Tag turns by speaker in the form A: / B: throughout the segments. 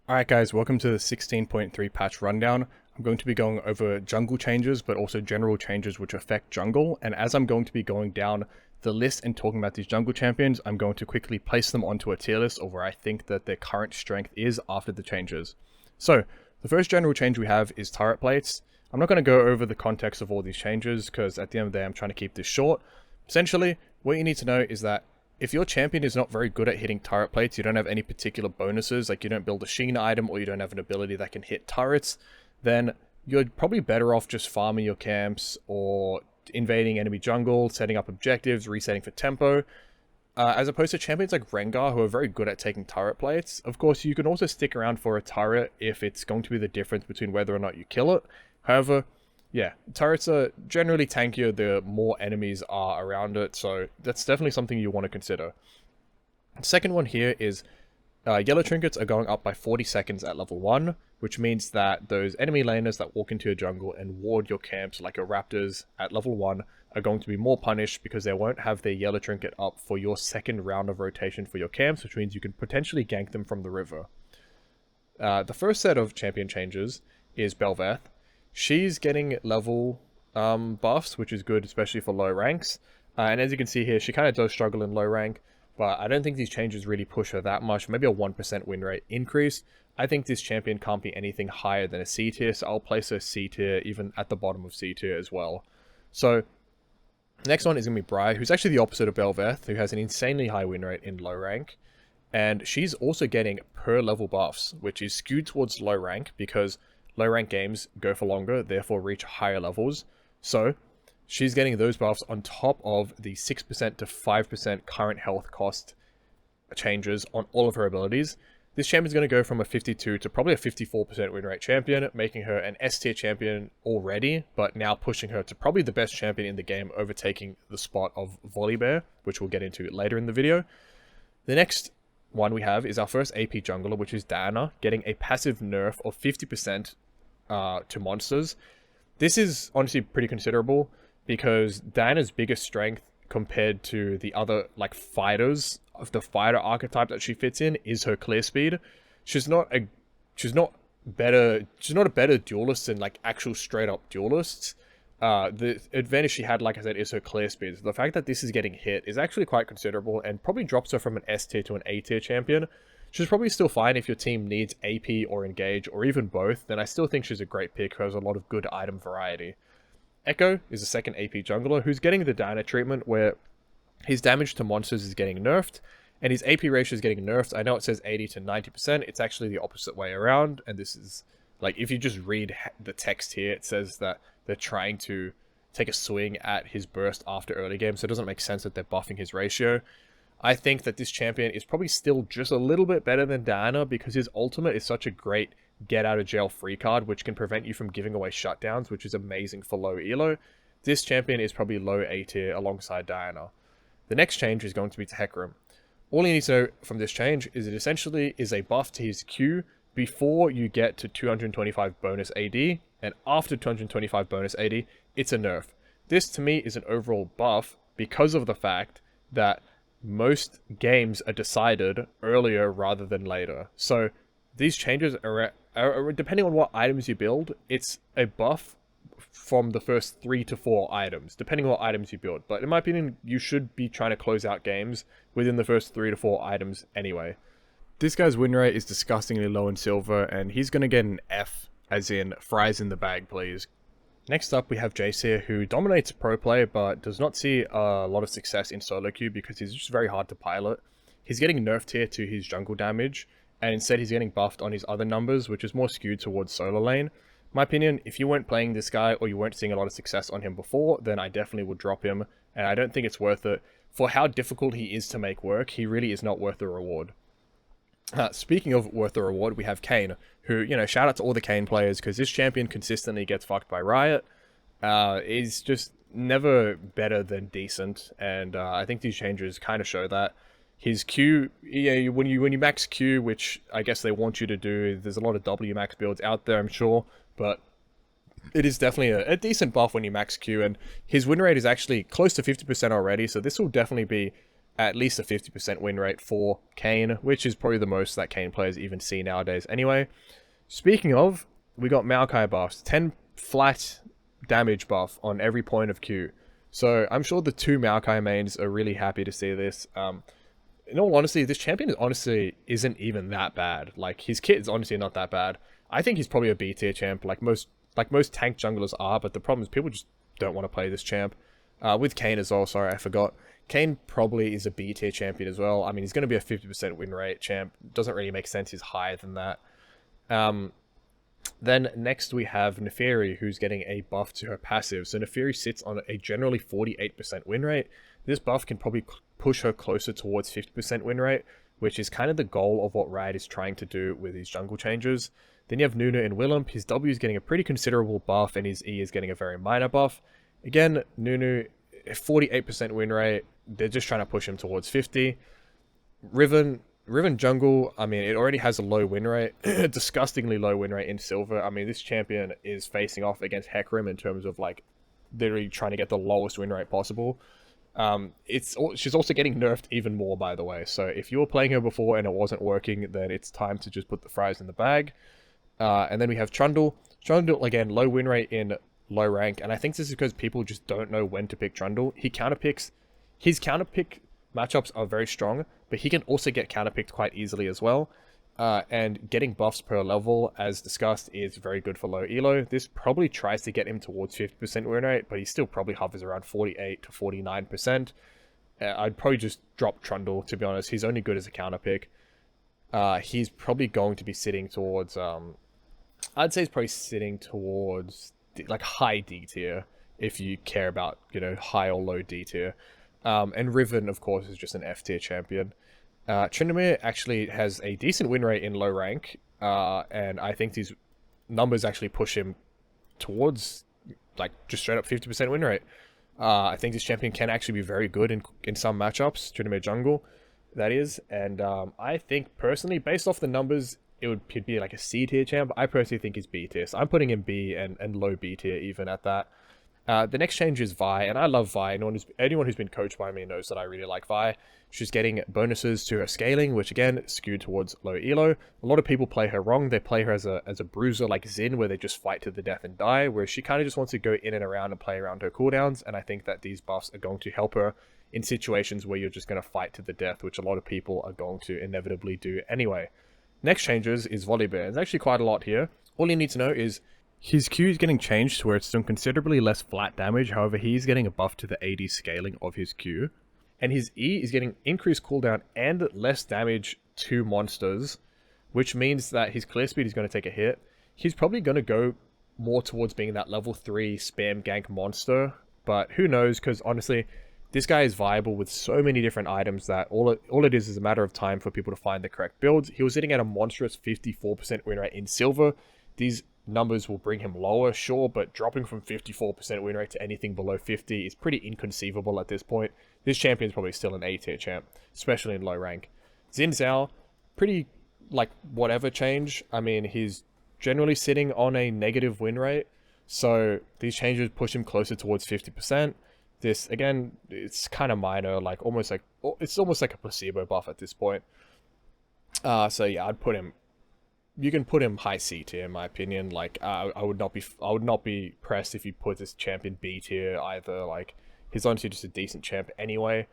A: Alright guys, welcome to the 16.3 patch rundown. I'm going to be going over jungle changes, but also general changes which affect jungle, and as I'm going to be going down the list and talking about these jungle champions, I'm going to quickly place them onto a tier list of where I think that their current strength is after the changes. So, the first general change we have is turret plates. I'm not going to go over the context of all these changes, because at the end of the day I'm trying to keep this short. Essentially, what you need to know is that if your champion is not very good at hitting turret plates, you don't have any particular bonuses, like you don't build a Sheen item or you don't have an ability that can hit turrets, then you're probably better off just farming your camps or invading enemy jungle, setting up objectives, resetting for tempo, as opposed to champions like Rengar who are very good at taking turret plates. Of course, you can also stick around for a turret if it's going to be the difference between whether or not you kill it. However, yeah, turrets are generally tankier the more enemies are around it, so that's definitely something you want to consider. The second one here is yellow trinkets are going up by 40 seconds at level 1, which means that those enemy laners that walk into your jungle and ward your camps like your raptors at level 1 are going to be more punished because they won't have their yellow trinket up for your second round of rotation for your camps, which means you can potentially gank them from the river. The first set of champion changes is Bel'Veth. She's getting level buffs, which is good, especially for low ranks. And as you can see here, she kind of does struggle in low rank, but I don't think these changes really push her that much. Maybe a 1% win rate increase. I think this champion can't be anything higher than a C tier, so I'll place her C tier, even at the bottom of C tier as well. So, next one is going to be Briar, who's actually the opposite of Bel'Veth, who has an insanely high win rate in low rank. And she's also getting per level buffs, which is skewed towards low rank, because low rank games go for longer, therefore reach higher levels. So, she's getting those buffs on top of the 6% to 5% current health cost changes on all of her abilities. This champion's going to go from a 52 to probably a 54% win rate champion, making her an S tier champion already, but now pushing her to probably the best champion in the game, overtaking the spot of Volibear, which we'll get into later in the video. The next one we have is our first AP jungler, which is Diana, getting a passive nerf of 50% to monsters. This is honestly pretty considerable because Diana's biggest strength compared to the other like fighters of the fighter archetype that she fits in is her clear speed. She's not a better duelist than like actual straight up duelists. The advantage she had, like I said, is her clear speed. So the fact that this is getting hit is actually quite considerable and probably drops her from an S tier to an A tier champion. She's probably still fine if your team needs AP or Engage, or even both, then I still think she's a great pick who has a lot of good item variety. Ekko is the second AP jungler who's getting the Diana treatment where his damage to monsters is getting nerfed, and his AP ratio is getting nerfed. I know it says 80 to 90%, it's actually the opposite way around, and this is, like, if you just read the text here, it says that they're trying to take a swing at his burst after early game, so it doesn't make sense that they're buffing his ratio. I think that this champion is probably still just a little bit better than Diana because his ultimate is such a great get out of jail free card, which can prevent you from giving away shutdowns, which is amazing for low elo. This champion is probably low A tier alongside Diana. The next change is going to be to Hecarim. All you need to know from this change is it essentially is a buff to his Q before you get to 225 bonus AD, and after 225 bonus AD, it's a nerf. This to me is an overall buff because of the fact that most games are decided earlier rather than later. So these changes are depending on what items you build, it's a buff from the first 3 to 4 items, depending on what items you build. But in my opinion, you should be trying to close out games within the first 3 to 4 items anyway. This guy's win rate is disgustingly low in silver, and he's going to get an F, as in fries in the bag, please. Next up, we have Jayce here, who dominates pro play, but does not see a lot of success in solo queue because he's just very hard to pilot. He's getting nerfed here to his jungle damage, and instead he's getting buffed on his other numbers, which is more skewed towards solo lane. In my opinion, if you weren't playing this guy or you weren't seeing a lot of success on him before, then I definitely would drop him, and I don't think it's worth it. For how difficult he is to make work, he really is not worth the reward. Speaking of worth the reward, we have Kayn, who, you know, shout out to all the Kayn players, because this champion consistently gets fucked by Riot. Is just never better than decent, and I think these changes kind of show that. His Q, yeah, when you max Q, which I guess they want you to do, there's a lot of W max builds out there, I'm sure, but it is definitely a decent buff when you max Q, and his win rate is actually close to 50% already, so this will definitely be at least a 50% win rate for Kayn, which is probably the most that Kayn players even see nowadays anyway. Speaking of, we got Maokai buffs, 10 flat damage buff on every point of Q. So I'm sure the two Maokai mains are really happy to see this. In all honesty, this champion isn't even that bad. Like, his kit is honestly not that bad. I think he's probably a B tier champ, like most tank junglers are, but the problem is people just don't want to play this champ. With Kayn as well, sorry, I forgot. Kayn probably is a B tier champion as well. I mean, he's going to be a 50% win rate champ. Doesn't really make sense he's higher than that. Then next we have Naafiri, who's getting a buff to her passive. So Naafiri sits on a generally 48% win rate. This buff can probably push her closer towards 50% win rate, which is kind of the goal of what Riot is trying to do with these jungle changes. Then you have Nunu and Willump. His W is getting a pretty considerable buff, and his E is getting a very minor buff. Again, Nunu, 48% win rate. They're just trying to push him towards 50. Riven jungle, I mean, it already has a low win rate. Disgustingly low win rate in silver. I mean, this champion is facing off against Hecarim in terms of, like, literally trying to get the lowest win rate possible. She's also getting nerfed even more, by the way. So if you were playing her before and it wasn't working, then it's time to just put the fries in the bag. And then we have Trundle. Trundle, again, low win rate in low rank. And I think this is because people just don't know when to pick Trundle. His counterpick matchups are very strong, but he can also get counterpicked quite easily as well. And getting buffs per level, as discussed, is very good for low elo. This probably tries to get him towards 50% win rate, but he still probably hovers around 48 to 49%. I'd probably just drop Trundle, to be honest. He's only good as a counterpick. He's probably going to be sitting towards... I'd say he's probably sitting towards like high D tier, if you care about, you know, high or low D tier. And Riven, of course, is just an F tier champion. Tryndamere actually has a decent win rate in low rank, and I think these numbers actually push him towards, like, just straight up 50% win rate. I think this champion can actually be very good in some matchups, Tryndamere jungle, that is. And I think, personally, based off the numbers, he'd be like a C tier champ. I personally think he's B tier, so I'm putting him B and low B tier even at that. The next change is Vi, and I love Vi. Anyone who's been coached by me knows that I really like Vi. She's getting bonuses to her scaling, which again, skewed towards low elo. A lot of people play her wrong. They play her as a bruiser like Xin, where they just fight to the death and die, whereas she kind of just wants to go in and around and play around her cooldowns, and I think that these buffs are going to help her in situations where you're just going to fight to the death, which a lot of people are going to inevitably do anyway. Next changes is Volibear. There's actually quite a lot here. All you need to know is his Q is getting changed to where it's doing considerably less flat damage. However, he's getting a buff to the AD scaling of his Q. And his E is getting increased cooldown and less damage to monsters, which means that his clear speed is going to take a hit. He's probably going to go more towards being that level 3 spam gank monster, but who knows, because honestly, this guy is viable with so many different items that all it is a matter of time for people to find the correct builds. He was sitting at a monstrous 54% win rate in silver. These numbers will bring him lower, sure, but dropping from 54% win rate to anything below 50 is pretty inconceivable at this point. This champion is probably still an A tier champ, especially in low rank. Xin Zhao, pretty, like, whatever change. I mean, he's generally sitting on a negative win rate, so these changes push him closer towards 50%. This, again, it's kind of minor, like, it's almost like a placebo buff at this point. So yeah, I'd put him... You can put him high C tier, in my opinion. Like, I would not be pressed if you put this champion B tier either. Like, he's honestly just a decent champ anyway.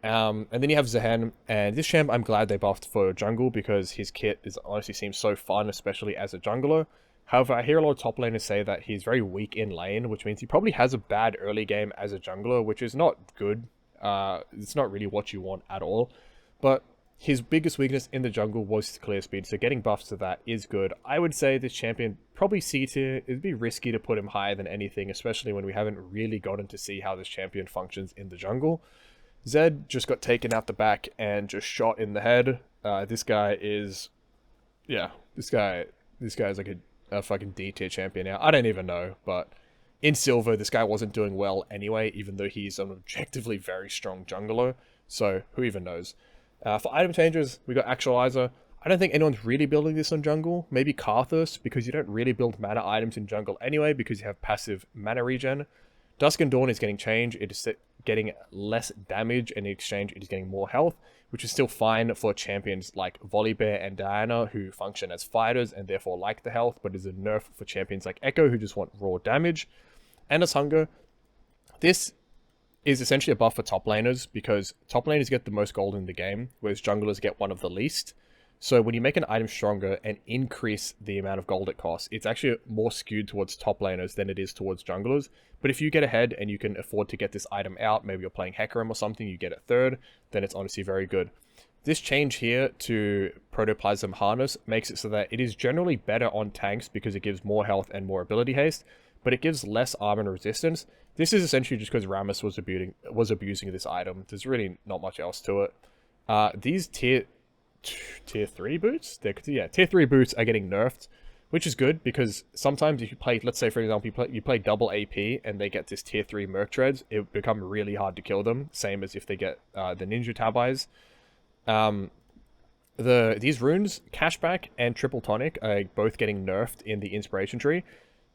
A: And then you have Zaahen, and this champ I'm glad they buffed for jungle because his kit honestly seems so fun, especially as a jungler. However, I hear a lot of top laners say that he's very weak in lane, which means he probably has a bad early game as a jungler, which is not good. It's not really what you want at all. But his biggest weakness in the jungle was clear speed, so getting buffs to that is good. I would say this champion, probably C tier. It'd be risky to put him higher than anything, especially when we haven't really gotten to see how this champion functions in the jungle. Zed just got taken out the back and just shot in the head. This guy is... Yeah, this guy is like a fucking D tier champion now. I don't even know, but in silver, this guy wasn't doing well anyway, even though he's an objectively very strong jungler, so who even knows. For item changes, we got Actualizer. I don't think anyone's really building this on jungle. Maybe Karthus, because you don't really build mana items in jungle anyway, because you have passive mana regen. Dusk and Dawn is getting changed. It is getting less damage, and in exchange it is getting more health, which is still fine for champions like Volibear and Diana, who function as fighters and therefore like the health, but is a nerf for champions like Ekko, who just want raw damage. And as Hunger, this is essentially a buff for top laners, because top laners get the most gold in the game, whereas junglers get one of the least. So when you make an item stronger and increase the amount of gold it costs, it's actually more skewed towards top laners than it is towards junglers. But if you get ahead and you can afford to get this item out, maybe you're playing Hecarim or something, you get it third, then it's honestly very good. This change here to Protoplasm Harness makes it so that it is generally better on tanks because it gives more health and more ability haste, but it gives less armor and resistance. This is essentially just because Rammus was abusing this item. There's really not much else to it. These tier 3 boots? Tier 3 boots are getting nerfed, which is good, because sometimes if you play, let's say for example, you play double AP and they get this tier 3 Merc Treads, it would become really hard to kill them, same as if they get the Ninja Tabais. These runes, Cashback and Triple Tonic, are both getting nerfed in the Inspiration Tree.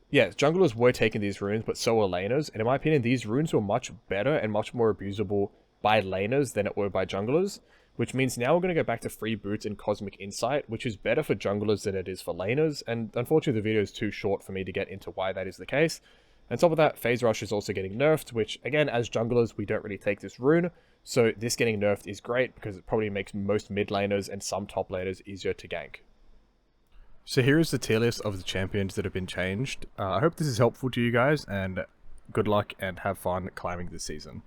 A: Yeah, junglers were taking these runes, but so were laners, and in my opinion, these runes were much better and much more abusable by laners than it were by junglers, which means now we're going to go back to free boots and Cosmic Insight, which is better for junglers than it is for laners, and unfortunately the video is too short for me to get into why that is the case. On top of that, Phase Rush is also getting nerfed, which, again, as junglers, we don't really take this rune, so this getting nerfed is great because it probably makes most mid laners and some top laners easier to gank. So here is the tier list of the champions that have been changed. I hope this is helpful to you guys, and good luck and have fun climbing this season.